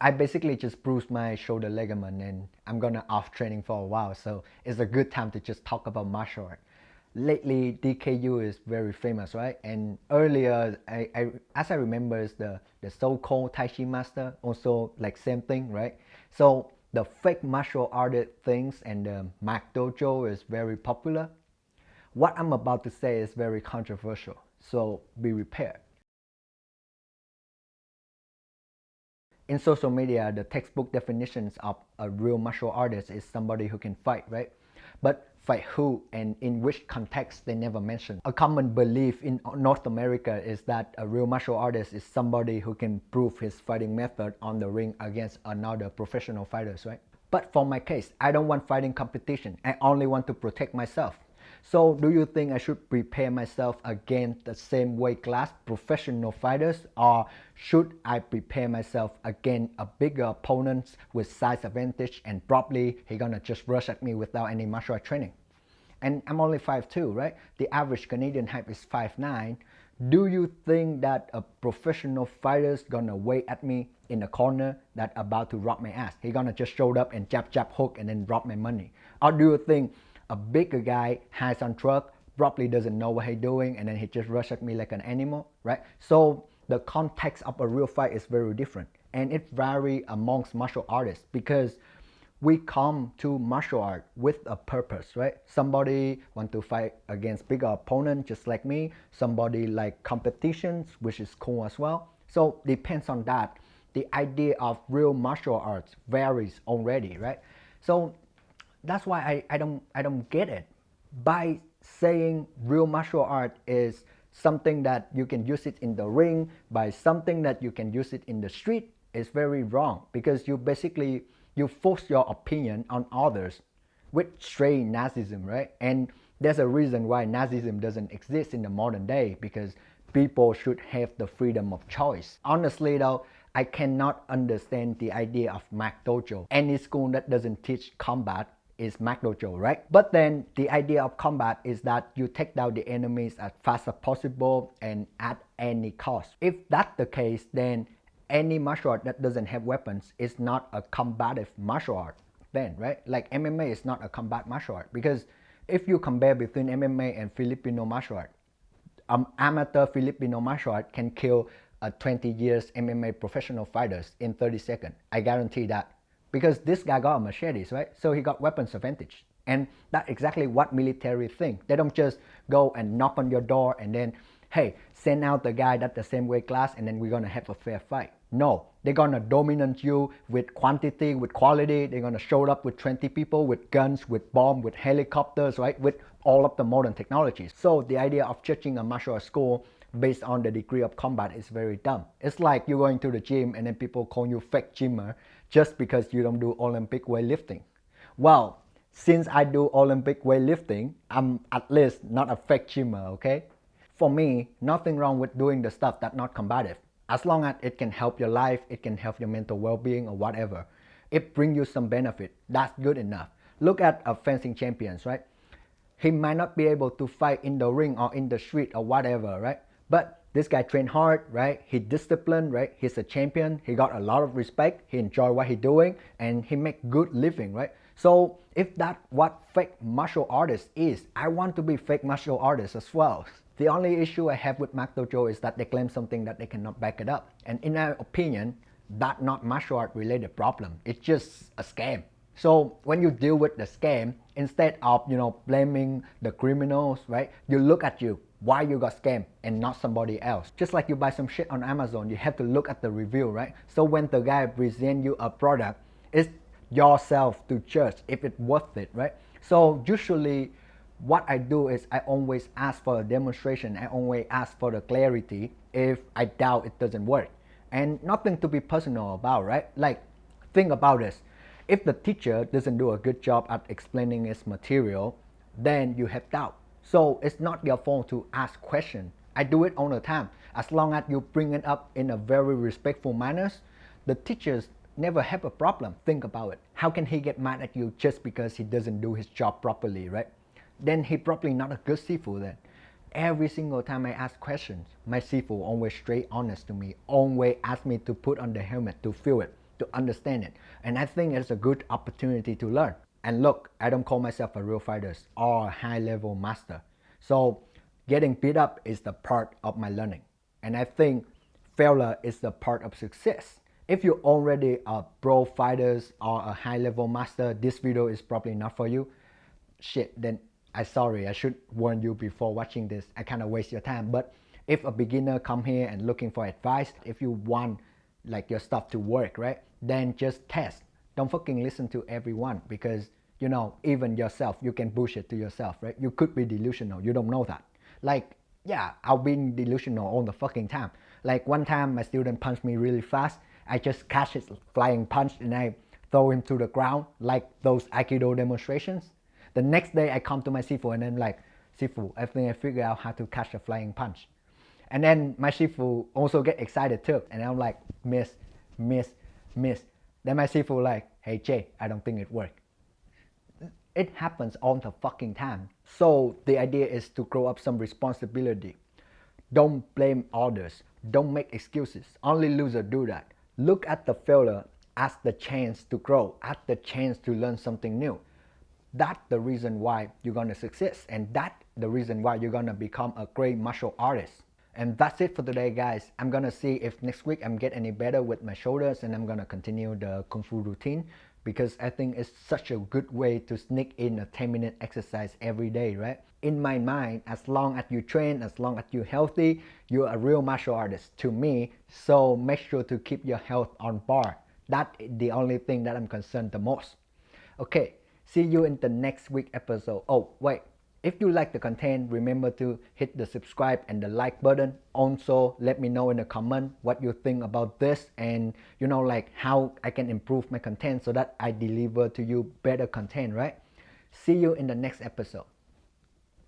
I basically just bruised my shoulder ligament and I'm gonna off training for a while, so it's a good time to just talk about martial art. Lately, DKU is very famous, right? And earlier, as I remember, is the so-called Tai Chi master, also like same thing, right? So the fake martial art things and the MCdojo is very popular. What I'm about to say is very controversial, so be prepared. In social media, the textbook definitions of a real martial artist is somebody who can fight, right? But fight who and in which context they never mention. A common belief in North America is that a real martial artist is somebody who can prove his fighting method on the ring against another professional fighters, right? But for my case, I don't want fighting competition. I only want to protect myself. So do you think I should prepare myself against the same weight class professional fighters, or should I prepare myself against a bigger opponent with size advantage and probably he gonna just rush at me without any martial art training? And I'm only 5'2", right? The average Canadian height is 5'9". Do you think that a professional fighter's gonna wait at me in the corner that about to rob my ass? He gonna just show up and jab, jab, hook and then rob my money? Or do you think a bigger guy has on truck, probably doesn't know what he's doing, and then he just rushes at me like an animal, right? So the context of a real fight is very different, and it varies amongst martial artists because we come to martial art with a purpose, right? Somebody want to fight against bigger opponent just like me. Somebody like competitions, which is cool as well. So depends on that. The idea of real martial arts varies already, right? So that's why I don't get it. By saying real martial art is something that you can use it in the ring, by something that you can use it in the street, is very wrong, because you force your opinion on others with straight Nazism, right? And there's a reason why Nazism doesn't exist in the modern day, because people should have the freedom of choice. Honestly though, I cannot understand the idea of MCdojo. Any school that doesn't teach combat is MCdojo, right? But then the idea of combat is that you take down the enemies as fast as possible and at any cost. If that's the case, then any martial art that doesn't have weapons is not a combative martial art then, right? Like MMA is not a combat martial art, because if you compare between MMA and Filipino martial art, amateur Filipino martial art can kill a 20 years MMA professional fighters in 30 seconds. I guarantee that. Because this guy got a machetes, right? So he got weapons advantage. And that's exactly what military think. They don't just go and knock on your door and then, hey, send out the guy that's the same weight class and then we're gonna have a fair fight. No, they're gonna dominate you with quantity, with quality. They're gonna show up with 20 people, with guns, with bombs, with helicopters, right? With all of the modern technologies. So the idea of judging a martial arts school based on the degree of combat is very dumb. It's like you going to the gym and then people call you fake gymmer just because you don't do Olympic weightlifting. Well, since I do Olympic weightlifting, I'm at least not a fake gymmer, okay? For me, nothing wrong with doing the stuff that's not combative. As long as it can help your life, it can help your mental well-being or whatever. It brings you some benefit, that's good enough. Look at a fencing champions, right? He might not be able to fight in the ring or in the street or whatever, right? But this guy trained hard, right? He disciplined, right? He's a champion. He got a lot of respect. He enjoyed what he's doing and he make good living, right? So if that's what fake martial artist is, I want to be fake martial artist as well. The only issue I have with MCdojo is that they claim something that they cannot back it up. And in my opinion, that's not martial art related problem. It's just a scam. So when you deal with the scam, instead of, blaming the criminals, right? You look at why you got scammed and not somebody else. Just like you buy some shit on Amazon, you have to look at the review, right? So when the guy presents you a product, it's yourself to judge if it's worth it, right? So usually what I do is I always ask for a demonstration. I always ask for the clarity if I doubt it doesn't work. And nothing to be personal about, right? Like, think about this. If the teacher doesn't do a good job at explaining his material, then you have doubt. So it's not your fault to ask questions. I do it all the time. As long as you bring it up in a very respectful manner, the teachers never have a problem. Think about it. How can he get mad at you just because he doesn't do his job properly, right? Then he probably not a good sifu then. Every single time I ask questions, my sifu always straight honest to me, always ask me to put on the helmet to feel it, to understand it. And I think it's a good opportunity to learn. And look, I don't call myself a real fighter or a high-level master. So getting beat up is the part of my learning. And I think failure is the part of success. If you're already a pro fighter or a high-level master, this video is probably not for you. Shit, then I'm sorry, I should warn you before watching this. I kind of waste your time. But if a beginner come here and looking for advice, if you want like your stuff to work, right, then just test. Don't fucking listen to everyone, because you know, even yourself, you can bullshit to yourself, right? You could be delusional, you don't know that. Like, yeah, I've been delusional all the fucking time. Like one time my student punched me really fast. I just catch his flying punch and I throw him to the ground like those Aikido demonstrations. The next day I come to my Sifu and I'm like, Sifu, I think I figured out how to catch a flying punch. And then my Sifu also get excited too. And I'm like, miss. Then my Sifu like, hey Jay, I don't think it worked. It happens all the fucking time. So the idea is to grow up some responsibility. Don't blame others. Don't make excuses. Only losers do that. Look at the failure as the chance to grow, as the chance to learn something new. That's the reason why you're gonna succeed, and that's the reason why you're gonna become a great martial artist. And that's it for today, guys. I'm gonna see if next week I'm get any better with my shoulders, and I'm gonna continue the Kung Fu routine, because I think it's such a good way to sneak in a 10-minute exercise every day, right? In my mind, as long as you train, as long as you're healthy, you're a real martial artist to me. So make sure to keep your health on par. That's the only thing that I'm concerned the most. Okay, see you in the next week episode. Oh, wait. If you like the content, remember to hit the subscribe and the like button. Also, let me know in the comment what you think about this, and you know, like how I can improve my content so that I deliver to you better content, right? See you in the next episode.